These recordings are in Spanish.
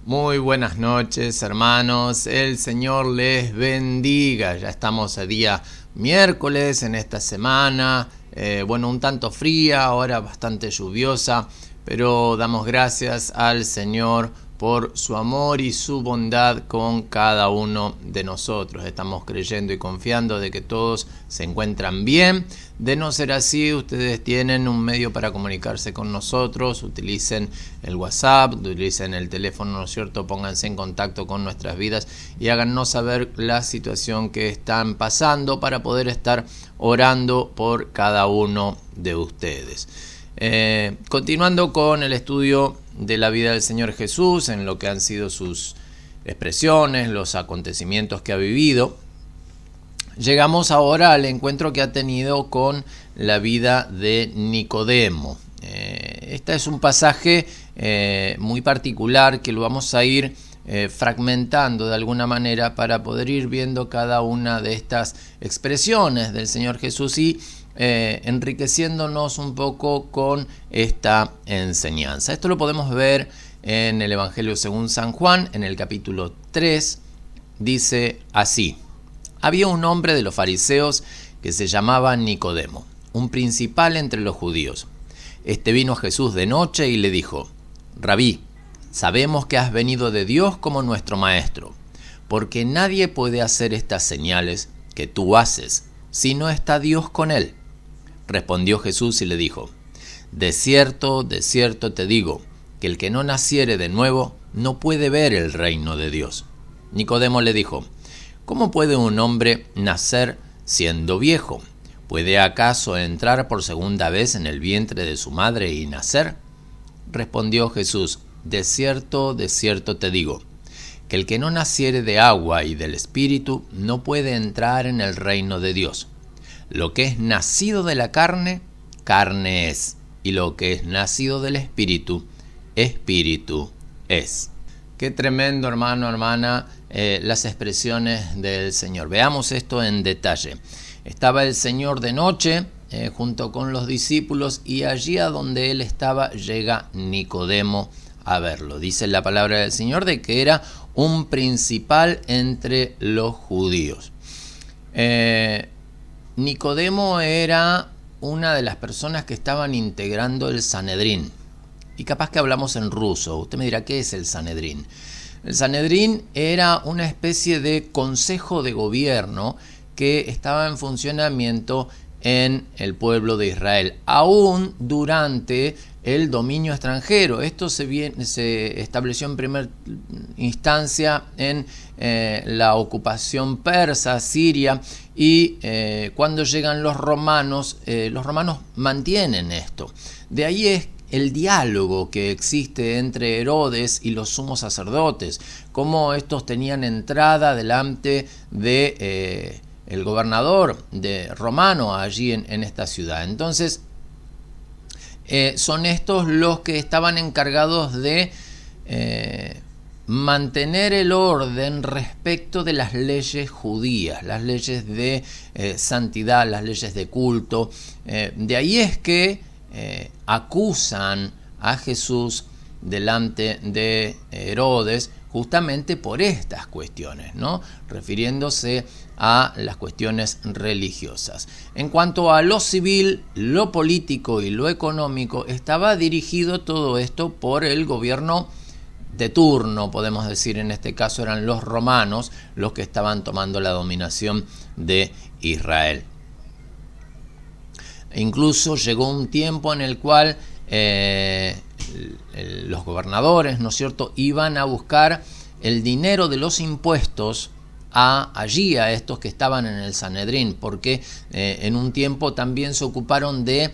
Muy buenas noches, hermanos. El Señor les bendiga. Ya estamos a día miércoles en esta semana. Un tanto fría, ahora bastante lluviosa, pero damos gracias al Señor por su amor y su bondad con cada uno de nosotros. Estamos creyendo y confiando de que todos se encuentran bien. De no ser así, ustedes tienen un medio para comunicarse con nosotros. Utilicen el WhatsApp, utilicen el teléfono, ¿no es cierto? Pónganse en contacto con nuestras vidas y háganos saber la situación que están pasando para poder estar orando por cada uno de ustedes. Continuando con el estudio de la vida del Señor Jesús, en lo que han sido sus expresiones, los acontecimientos que ha vivido, llegamos ahora al encuentro que ha tenido con la vida de Nicodemo. Este es un pasaje muy particular que lo vamos a ir fragmentando de alguna manera para poder ir viendo cada una de estas expresiones del Señor Jesús y enriqueciéndonos un poco con esta enseñanza. Esto lo podemos ver en el Evangelio según San Juan, en el capítulo 3, dice así: había un hombre de los fariseos que se llamaba Nicodemo, un principal entre los judíos. Este vino a Jesús de noche y le dijo: Rabí, sabemos que has venido de Dios como nuestro maestro, porque nadie puede hacer estas señales que tú haces si no está Dios con él. Respondió Jesús y le dijo: de cierto te digo, que el que no naciere de nuevo no puede ver el reino de Dios. Nicodemo le dijo: ¿cómo puede un hombre nacer siendo viejo? ¿Puede acaso entrar por segunda vez en el vientre de su madre y nacer? Respondió Jesús: de cierto te digo, que el que no naciere de agua y del Espíritu no puede entrar en el reino de Dios. Lo que es nacido de la carne, carne es, y lo que es nacido del Espíritu, Espíritu es. Qué tremendo, hermano, hermana, las expresiones del Señor. Veamos esto en detalle. Estaba el Señor de noche junto con los discípulos y allí a donde él estaba llega Nicodemo a verlo. Dice la palabra del Señor de que era un principal entre los judíos. Nicodemo era una de las personas que estaban integrando el Sanedrín. Y capaz que hablamos en ruso. Usted me dirá, ¿qué es el Sanedrín? El Sanedrín era una especie de consejo de gobierno que estaba en funcionamiento en el pueblo de Israel, aún durante el dominio extranjero. Esto se estableció en primera instancia en la ocupación persa, Siria, y cuando llegan los romanos mantienen esto. De ahí es el diálogo que existe entre Herodes y los sumos sacerdotes, cómo estos tenían entrada delante de el gobernador romano allí en esta ciudad. Entonces, son estos los que estaban encargados de mantener el orden respecto de las leyes judías, las leyes de santidad, las leyes de culto. De ahí es que acusan a Jesús delante de Herodes justamente por estas cuestiones, ¿no? Refiriéndose a las cuestiones religiosas. En cuanto a lo civil, lo político y lo económico, estaba dirigido todo esto por el gobierno de turno, podemos decir. En este caso eran los romanos los que estaban tomando la dominación de Israel. Incluso llegó un tiempo en el cual los gobernadores, ¿no es cierto?, iban a buscar el dinero de los impuestos allí a estos que estaban en el Sanedrín, porque en un tiempo también se ocuparon de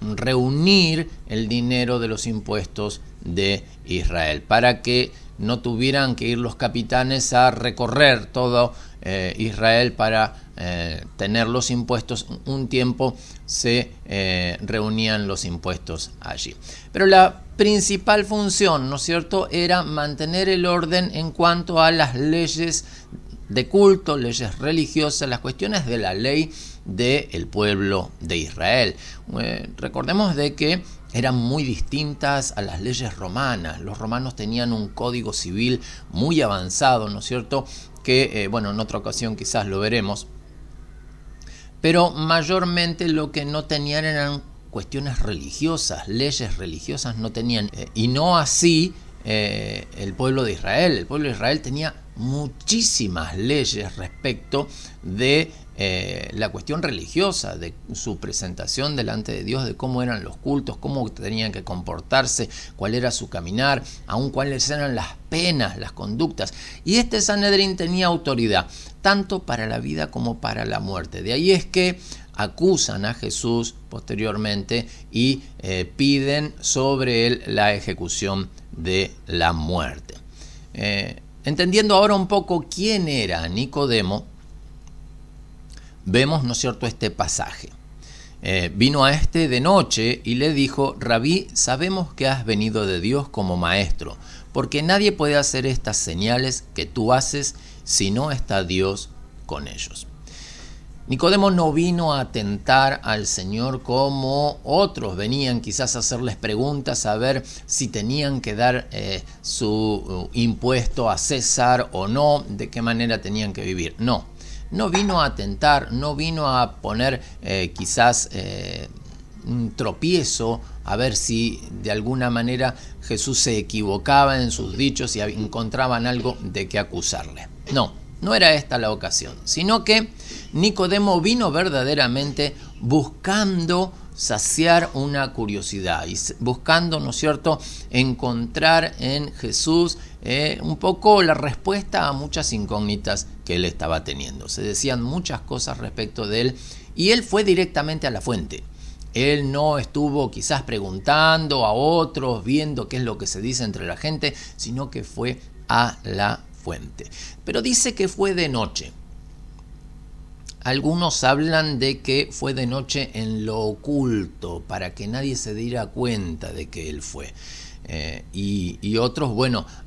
reunir el dinero de los impuestos de Israel, para que no tuvieran que ir los capitanes a recorrer todo Israel para tener los impuestos. Un tiempo se reunían los impuestos allí. Pero la principal función, ¿no es cierto?, era mantener el orden en cuanto a las leyes de culto, leyes religiosas, las cuestiones de la ley del pueblo de Israel. Recordemos de que eran muy distintas a las leyes romanas. Los romanos tenían un código civil muy avanzado, ¿no es cierto? Que, en otra ocasión quizás lo veremos. Pero mayormente lo que no tenían eran cuestiones religiosas, leyes religiosas no tenían. Y no así el pueblo de Israel. El pueblo de Israel tenía muchísimas leyes respecto de la cuestión religiosa, de su presentación delante de Dios, de cómo eran los cultos, cómo tenían que comportarse, cuál era su caminar, aun cuáles eran las penas, las conductas. Y este Sanedrín tenía autoridad, tanto para la vida como para la muerte. De ahí es que acusan a Jesús posteriormente y piden sobre él la ejecución de la muerte. Entendiendo ahora un poco quién era Nicodemo, vemos, ¿no es cierto?, este pasaje. Vino a este de noche y le dijo: Rabí, sabemos que has venido de Dios como maestro, porque nadie puede hacer estas señales que tú haces si no está Dios con ellos. Nicodemo no vino a tentar al Señor como otros venían quizás a hacerles preguntas, a ver si tenían que dar su impuesto a César o no, de qué manera tenían que vivir. No vino a tentar, no vino a poner quizás un tropiezo, a ver si de alguna manera Jesús se equivocaba en sus dichos y encontraban algo de qué acusarle. No era esta la ocasión, sino que Nicodemo vino verdaderamente buscando saciar una curiosidad y buscando, ¿no es cierto?, encontrar en Jesús un poco la respuesta a muchas incógnitas que él estaba teniendo. Se decían muchas cosas respecto de él y él fue directamente a la fuente. Él no estuvo quizás preguntando a otros, viendo qué es lo que se dice entre la gente, sino que fue a la fuente. Pero dice que fue de noche. Algunos hablan de que fue de noche en lo oculto, para que nadie se diera cuenta de que él fue. Y otros,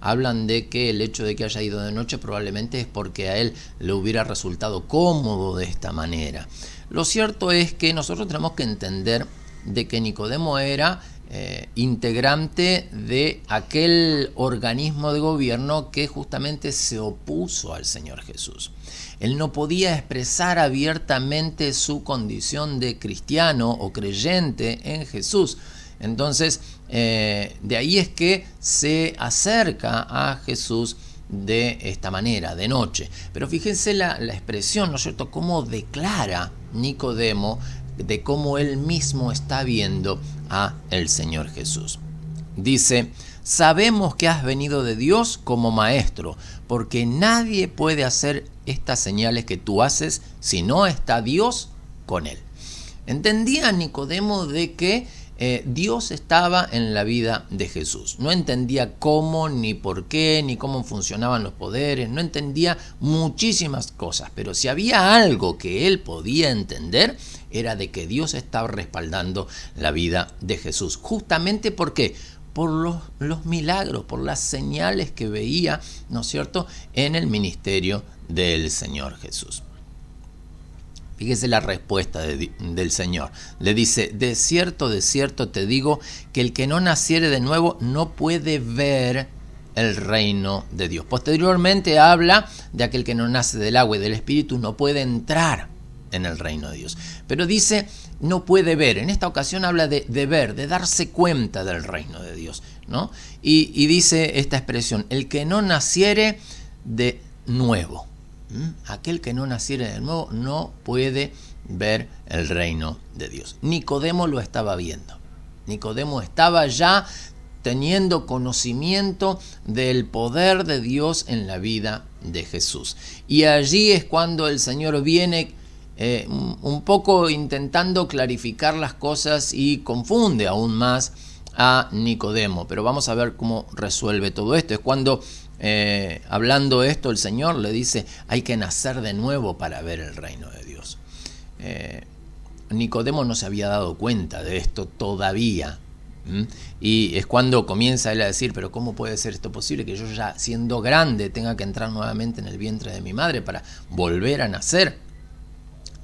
hablan de que el hecho de que haya ido de noche probablemente es porque a él le hubiera resultado cómodo de esta manera. Lo cierto es que nosotros tenemos que entender de que Nicodemo era integrante de aquel organismo de gobierno que justamente se opuso al Señor Jesús. Él no podía expresar abiertamente su condición de cristiano o creyente en Jesús. Entonces, de ahí es que se acerca a Jesús de esta manera, de noche. Pero fíjense la expresión, ¿no es cierto?, cómo declara Nicodemo de cómo él mismo está viendo a el Señor Jesús. Dice: sabemos que has venido de Dios como maestro, porque nadie puede hacer estas señales que tú haces si no está Dios con él. Entendía Nicodemo de que Dios estaba en la vida de Jesús. No entendía cómo, ni por qué, ni cómo funcionaban los poderes, no entendía muchísimas cosas, pero si había algo que él podía entender, era de que Dios estaba respaldando la vida de Jesús. Justamente ¿por qué? Por los milagros, por las señales que veía, ¿no es cierto?, en el ministerio del Señor Jesús. Fíjese la respuesta del Señor. Le dice: de cierto te digo que el que no naciere de nuevo no puede ver el reino de Dios. Posteriormente habla de aquel que no nace del agua y del Espíritu no puede entrar en el reino de Dios. Pero dice no puede ver. En esta ocasión habla de ver, de darse cuenta del reino de Dios, ¿no? Y dice esta expresión: el que no naciere de nuevo. Aquel que no naciere de nuevo no puede ver el reino de Dios. Nicodemo lo estaba viendo. Nicodemo estaba ya teniendo conocimiento del poder de Dios en la vida de Jesús. Y allí es cuando el Señor viene un poco intentando clarificar las cosas y confunde aún más a Nicodemo. Pero vamos a ver cómo resuelve todo esto. Es cuando hablando esto, el Señor le dice: hay que nacer de nuevo para ver el reino de Dios. Nicodemo no se había dado cuenta de esto todavía, Y es cuando comienza él a decir, pero ¿cómo puede ser esto posible? Que yo ya siendo grande tenga que entrar nuevamente en el vientre de mi madre para volver a nacer.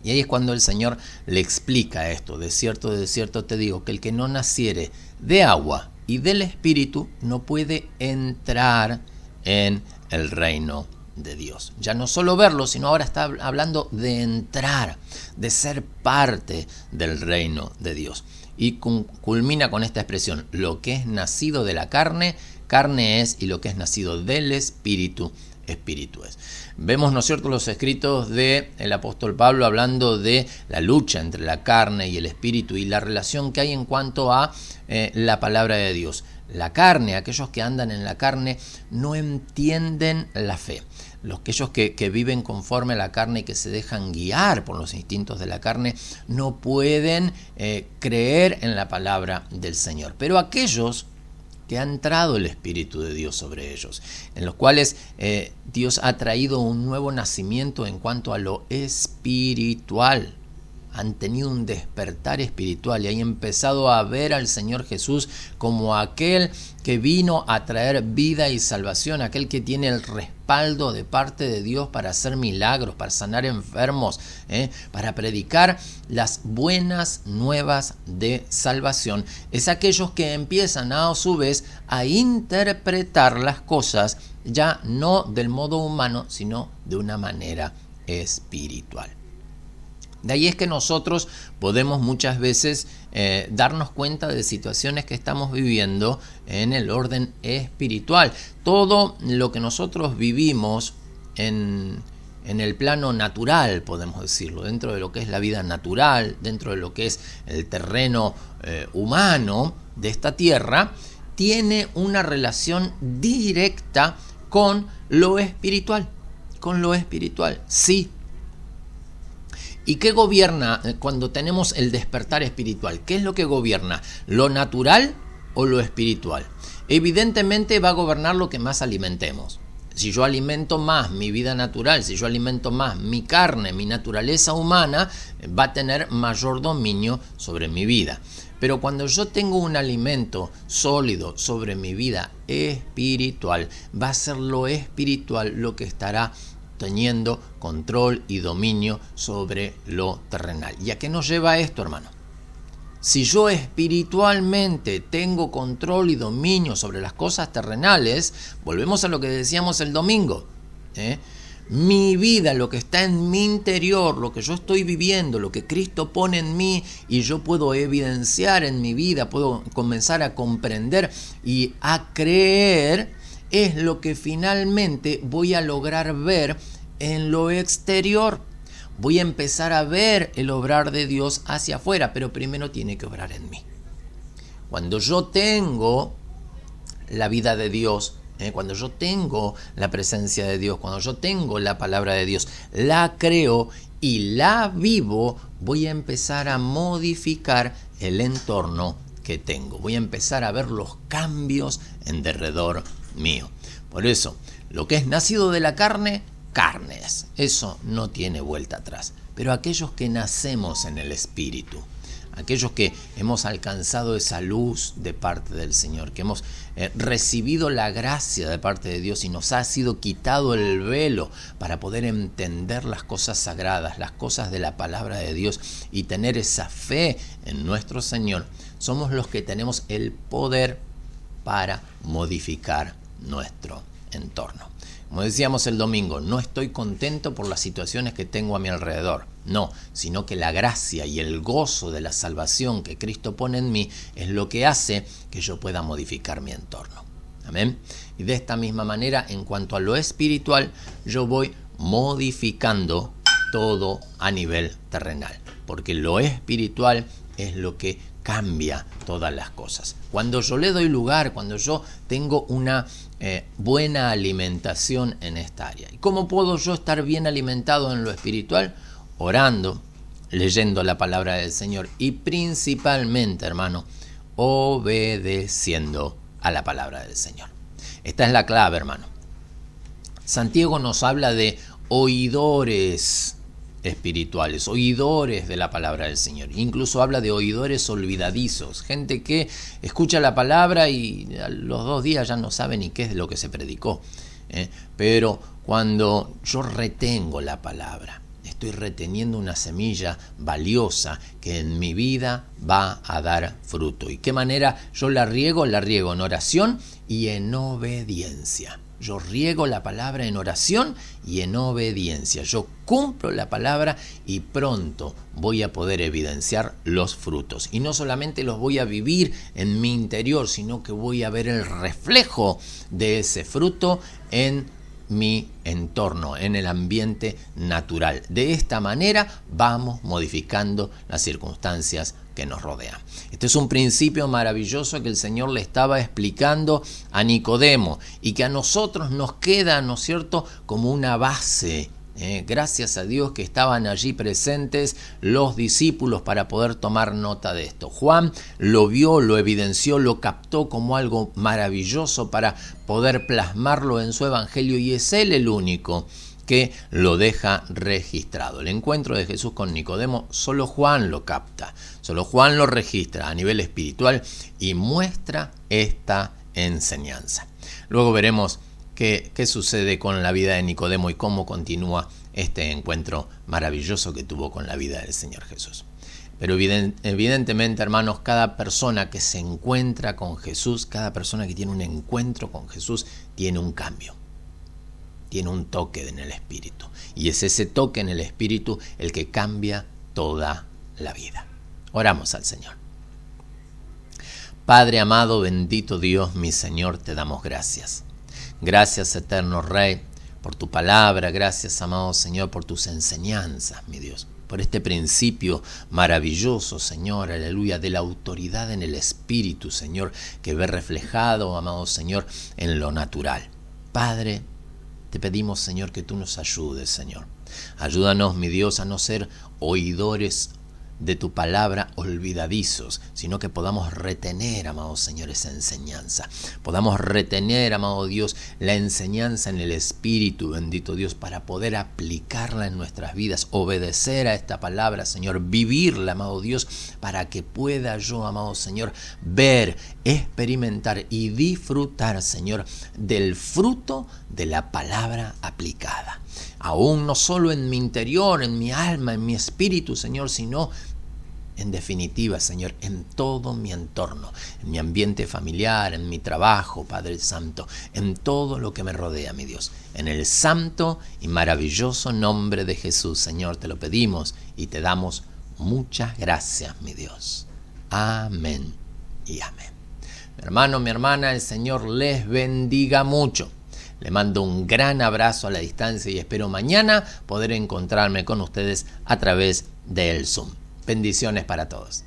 Y ahí es cuando el Señor le explica esto. De cierto te digo, que el que no naciere de agua y del Espíritu no puede entrar en el reino de Dios. Ya no solo verlo, sino ahora está hablando de entrar, de ser parte del reino de Dios. Y culmina con esta expresión: lo que es nacido de la carne, carne es, y lo que es nacido del Espíritu, Espíritu es. Vemos, ¿no es cierto?, los escritos del apóstol Pablo hablando de la lucha entre la carne y el Espíritu y la relación que hay en cuanto a la palabra de Dios. La carne, aquellos que andan en la carne, no entienden la fe. Aquellos que viven conforme a la carne y que se dejan guiar por los instintos de la carne no pueden creer en la palabra del Señor. Pero aquellos que ha entrado el Espíritu de Dios sobre ellos, en los cuales Dios ha traído un nuevo nacimiento en cuanto a lo espiritual, han tenido un despertar espiritual y han empezado a ver al Señor Jesús como aquel que vino a traer vida y salvación, aquel que tiene el respaldo de parte de Dios para hacer milagros, para sanar enfermos, para predicar las buenas nuevas de salvación. Es aquellos que empiezan a su vez a interpretar las cosas ya no del modo humano, sino de una manera espiritual. De ahí es que nosotros podemos muchas veces darnos cuenta de situaciones que estamos viviendo en el orden espiritual. Todo lo que nosotros vivimos en el plano natural, podemos decirlo, dentro de lo que es la vida natural, dentro de lo que es el terreno humano de esta tierra, tiene una relación directa con lo espiritual. Con lo espiritual, sí. ¿Y qué gobierna cuando tenemos el despertar espiritual? ¿Qué es lo que gobierna? ¿Lo natural o lo espiritual? Evidentemente va a gobernar lo que más alimentemos. Si yo alimento más mi vida natural, si yo alimento más mi carne, mi naturaleza humana, va a tener mayor dominio sobre mi vida. Pero cuando yo tengo un alimento sólido sobre mi vida espiritual, va a ser lo espiritual lo que estará teniendo control y dominio sobre lo terrenal. ¿Y a qué nos lleva esto, hermano? Si yo espiritualmente tengo control y dominio sobre las cosas terrenales, volvemos a lo que decíamos el domingo, mi vida, lo que está en mi interior, lo que yo estoy viviendo, lo que Cristo pone en mí y yo puedo evidenciar en mi vida, puedo comenzar a comprender y a creer, es lo que finalmente voy a lograr ver en lo exterior. Voy a empezar a ver el obrar de Dios hacia afuera, pero primero tiene que obrar en mí. Cuando yo tengo la vida de Dios, cuando yo tengo la presencia de Dios, cuando yo tengo la palabra de Dios, la creo y la vivo, voy a empezar a modificar el entorno que tengo. Voy a empezar a ver los cambios en derredor mío. Por eso, lo que es nacido de la carne, carne es. Eso no tiene vuelta atrás. Pero aquellos que nacemos en el Espíritu, aquellos que hemos alcanzado esa luz de parte del Señor, que hemos recibido la gracia de parte de Dios y nos ha sido quitado el velo para poder entender las cosas sagradas, las cosas de la palabra de Dios y tener esa fe en nuestro Señor, somos los que tenemos el poder para modificar nuestro entorno. Como decíamos el domingo, no estoy contento por las situaciones que tengo a mi alrededor, no, sino que la gracia y el gozo de la salvación que Cristo pone en mí es lo que hace que yo pueda modificar mi entorno. Amén. Y de esta misma manera, en cuanto a lo espiritual, yo voy modificando todo a nivel terrenal, porque lo espiritual es lo que cambia todas las cosas. Cuando yo le doy lugar, cuando yo tengo una buena alimentación en esta área. ¿Y cómo puedo yo estar bien alimentado en lo espiritual? Orando, leyendo la palabra del Señor y principalmente, hermano, obedeciendo a la palabra del Señor. Esta es la clave, hermano. Santiago nos habla de oidores espirituales, oidores de la palabra del Señor. Incluso habla de oidores olvidadizos, gente que escucha la palabra y a los 2 días ya no sabe ni qué es lo que se predicó. Pero cuando yo retengo la palabra, estoy reteniendo una semilla valiosa que en mi vida va a dar fruto. ¿Y qué manera yo la riego? La riego en oración y en obediencia. Yo riego la palabra en oración y en obediencia. Yo cumplo la palabra y pronto voy a poder evidenciar los frutos. Y no solamente los voy a vivir en mi interior, sino que voy a ver el reflejo de ese fruto en mi entorno, en el ambiente natural. De esta manera vamos modificando las circunstancias que nos rodean. Este es un principio maravilloso que el Señor le estaba explicando a Nicodemo y que a nosotros nos queda, ¿no es cierto?, como una base. Gracias a Dios que estaban allí presentes los discípulos para poder tomar nota de esto. Juan lo vio, lo evidenció, lo captó como algo maravilloso para poder plasmarlo en su evangelio y es él el único que lo deja registrado. El encuentro de Jesús con Nicodemo, solo Juan lo capta, solo Juan lo registra a nivel espiritual y muestra esta enseñanza. Luego veremos qué sucede con la vida de Nicodemo y cómo continúa este encuentro maravilloso que tuvo con la vida del Señor Jesús. Pero evidentemente, hermanos, cada persona que se encuentra con Jesús, cada persona que tiene un encuentro con Jesús, tiene un cambio. Tiene un toque en el espíritu. Y es ese toque en el espíritu el que cambia toda la vida. Oramos al Señor. Padre amado, bendito Dios, mi Señor, te damos gracias. Gracias, eterno Rey, por tu palabra. Gracias, amado Señor, por tus enseñanzas, mi Dios. Por este principio maravilloso, Señor, aleluya, de la autoridad en el espíritu, Señor, que ve reflejado, amado Señor, en lo natural. Padre, te pedimos, Señor, que tú nos ayudes, Señor. Ayúdanos, mi Dios, a no ser oidores de tu palabra olvidadizos, sino que podamos retener, amado Señor, esa enseñanza. Podamos retener, amado Dios, la enseñanza en el Espíritu, bendito Dios, para poder aplicarla en nuestras vidas, obedecer a esta palabra, Señor, vivirla, amado Dios, para que pueda yo, amado Señor, ver, experimentar y disfrutar, Señor, del fruto de la palabra aplicada. Aún no solo en mi interior, en mi alma, en mi espíritu, Señor, sino en definitiva, Señor, en todo mi entorno, en mi ambiente familiar, en mi trabajo, Padre Santo, en todo lo que me rodea, mi Dios. En el santo y maravilloso nombre de Jesús, Señor, te lo pedimos y te damos muchas gracias, mi Dios. Amén y amén. Mi hermano, mi hermana, el Señor les bendiga mucho. Le mando un gran abrazo a la distancia y espero mañana poder encontrarme con ustedes a través del Zoom. Bendiciones para todos.